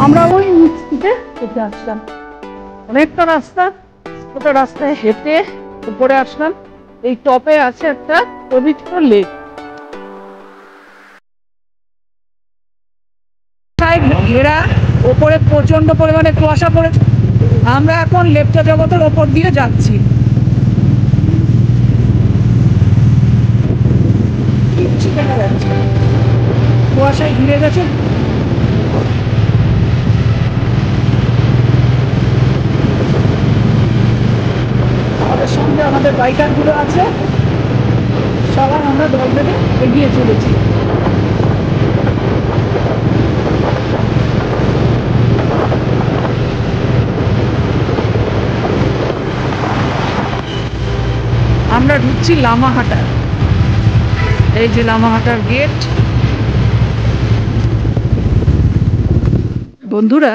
আমরা ওই নিচে হেঁটে আসলাম, অনেকটা রাস্তা, ওটা রাস্তায় হেঁটে উপরে আসলাম। এই টপে আছে একটা পবিত্র লেক। ঘেরা, ওপরে প্রচন্ড পরিমাণে কুয়াশা পড়েছে। আমরা এখন লেপচা জগতের ওপর দিয়ে যাচ্ছি। কুয়াশায় ঘিরে গেছে। আমাদের সঙ্গে আমাদের বাইকার গুলো আছে, সবাই আমরা দল থেকে এগিয়ে চলেছি। আমরা ঢুকছি লামাহাটা। এই যে লামাহাটার গেট। বন্ধুরা,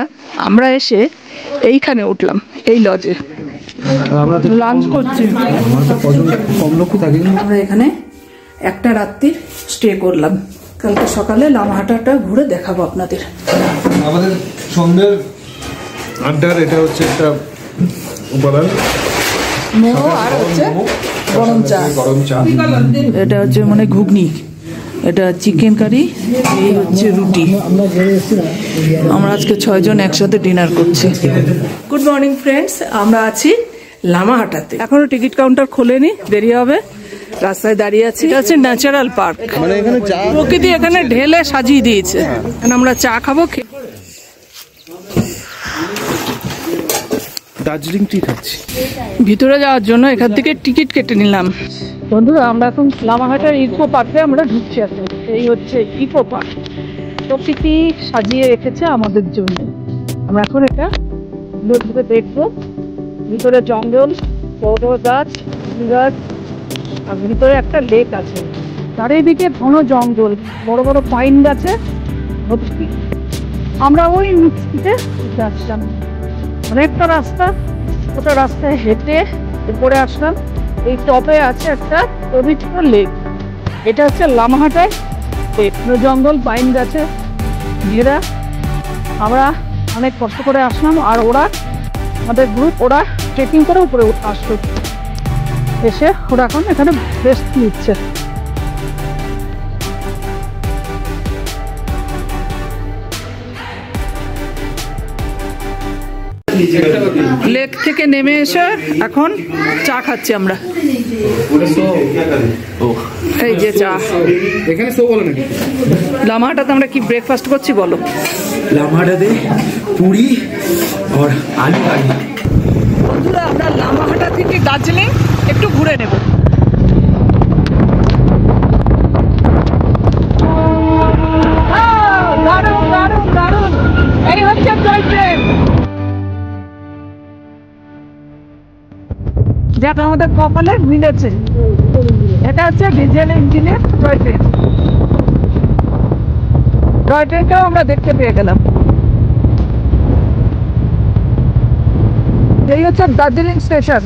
আমরা এসে এইখানে উঠলাম, এই লজে লাঞ্চ করছি। আমরা এখানে একটা রাত্রি স্টে করলাম। কালকে সকালে লামাহাটাটা ঘুরে দেখাবো আপনাদের। আমাদের সন্ধ্যের আড্ডার এটা হচ্ছে একটা উপাদান। মোমো আর হচ্ছে গরম চা। এটা হচ্ছে মানে ঘুগনি, এটা চিকেন কারি, এই হচ্ছে রুটি। আমরা আজকে 6 জন একসাথে ডিনার করছি। গুড মর্নিং ফ্রেন্ডস, আমরা আছি লামাহাটাতে। এখনো টিকিট কাউন্টার খোলেনি, দেরি হবে। রাস্তায় দাঁড়িয়ে আছি। এটা হচ্ছে ন্যাচারাল পার্ক, মানে এখানে প্রকৃতি এখানে ঢেলে সাজিয়ে দিয়েছে। আমরা চা খাবো। দার্জিলিং টি খাচ্ছি। ভিতরে যাওয়ার জন্য এখান থেকে টিকিট কেটে নিলাম। বন্ধুরা, আমরা এখন লামাহাটার ইকো পার্কে আমরা ঢুকছি। এখন এই হচ্ছে ইকো পার্ক, প্রকৃতি সাজিয়ে রেখেছে আমাদের জন্য। আমরা এখন এটা ঘুরে দেখবো। ভিতরে জঙ্গল, বড় গাছ, গাছ, আর ভিতরে একটা লেক আছে। চারিদিকে ঘন জঙ্গল, বড় বড় পাইন গাছে ভর্তি। আমরা ওই নিচে যাচ্ছিলাম, অনেকটা রাস্তা, ওটা রাস্তায় হেঁটে উপরে আসলাম। এই টপে আছে একটা পবিত্র লেক। এটা হচ্ছে লামাহাটার লেক, জঙ্গল পাইন গাছে ঘেরা। আমরা অনেক কষ্ট করে আসলাম, আর ওরা আমাদের গ্রুপ, ওরা ট্রেকিং করে উপরে আসলো। এসে ওরা এখন এখানে রেস্ট নিচ্ছে। লেক থেকে নেমে এসে এখন চা খাচ্ছি আমরা। এই যে চা। এখানে সব বলে নাকি লামাহাটাতে আমরা কি ব্রেকফাস্ট করছি বলো? লামাহাটাতে পুরি আর আলু কারি। বন্ধুরা, আমরা লামাহাটা থেকে দার্জিলিং একটু ঘুরে নেব। দারুণ দারুণ দারুণ, এই হচ্ছে টয় ট্রেন। যেটা আমাদের কপালে মিলেছে। এটা হচ্ছে ডিজেল ইঞ্জিনের টয় ট্রেন। টয় ট্রেনটাও আমরা দেখতে পেয়ে গেলাম। এই হচ্ছে দার্জিলিং স্টেশন।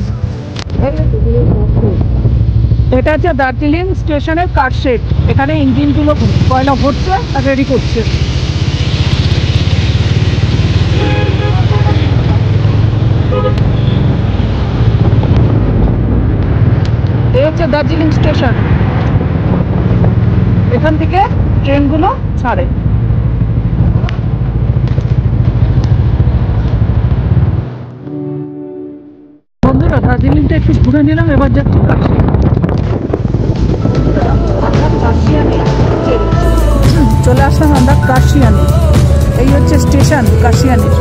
এটা হচ্ছে দার্জিলিং স্টেশনের কার শেড। এখানে ইঞ্জিনগুলো কয়লা ভরছে আর রেডি করছে। এই হচ্ছে দার্জিলিং স্টেশন। এখান থেকে ট্রেনগুলো ছাড়ে। বন্ধুরা, দার্জিলিংটা একটু ঘুরে নিলাম, এবার যাচ্ছি কাশিয়ানি। চলে আসলাম আমরা কাশিয়ানি। এই হচ্ছে স্টেশন কাশিয়ানির।